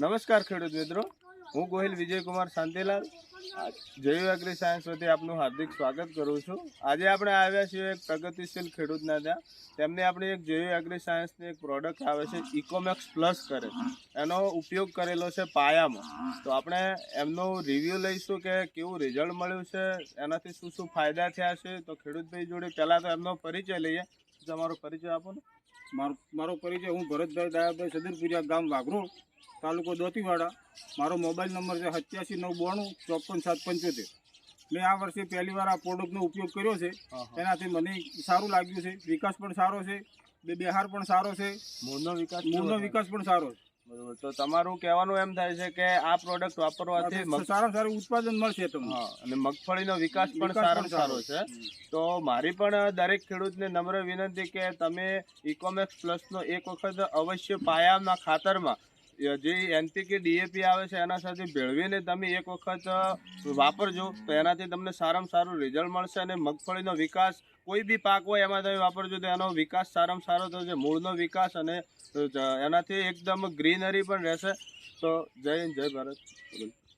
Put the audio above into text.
નમસ્કાર ખેડૂત મિત્રો, હું ગોહિલ વિજયકુમાર શાંતિલાલ જૈવ એગ્રી સાયન્સ વતી આપનું હાર્દિક સ્વાગત કરું છું। આજે આપણે આવ્યા છીએ એક પ્રગતિશીલ ખેડૂતના ત્યાં। તેમની આપણી એક જૈવ એગ્રી સાયન્સની એક પ્રોડક્ટ આવે છે ઇકોમેક્સ પ્લસ કરે, એનો ઉપયોગ કરેલો છે પાયામાં। તો આપણે એમનો રિવ્યૂ લઈશું કે કેવું રિઝલ્ટ મળ્યું છે, એનાથી શું શું ફાયદા થયા છે। તો ખેડૂતભાઈ જોડે પહેલાં તો એમનો પરિચય લઈએ। તમારો પરિચય આપો ને। મારો પરિચય, હું ભરતભાઈ દયાભાઈ સદરપુરિયા, ગામ વાઘરોળ, તાલુકો દોતીવાડા। મારો મોબાઈલ નંબર છે 8792544775। મેં આ વર્ષે પહેલી વાર આ પ્રોડક્ટનો ઉપયોગ કર્યો છે, એનાથી મને સારું લાગ્યું છે। વિકાસ પણ સારો છે, બિહાર પણ સારો છે, મૂળનો વિકાસ પણ સારો છે। બરોબર, તો તમારું કહેવાનું એમ થાય છે કે આ પ્રોડક્ટ વાપરવાથી સારામાં સારું ઉત્પાદન મળશે તમને, અને મગફળીનો વિકાસ પણ સારામાં સારો છે। તો મારી પણ દરેક ખેડૂતને નમ્ર વિનંતી કે તમે ઇકોમેક્સ પ્લસનો એક વખત અવશ્ય પાયાના ખાતરમાં જે NPK DAP આવે છે એના સાથે ભેળવીને તમે એક વખત વાપરજો, તો એનાથી તમને સારામાં સારું રિઝલ્ટ મળશે। અને મગફળીનો વિકાસ કોઈ બી પાક હોય એમાં તમે વાપરજો તો એનો વિકાસ સારામાં સારો થશે, મૂળનો વિકાસ, અને એનાથી એકદમ ગ્રીનરી પણ રહેશે। તો જય હિન્દ, જય ભારત।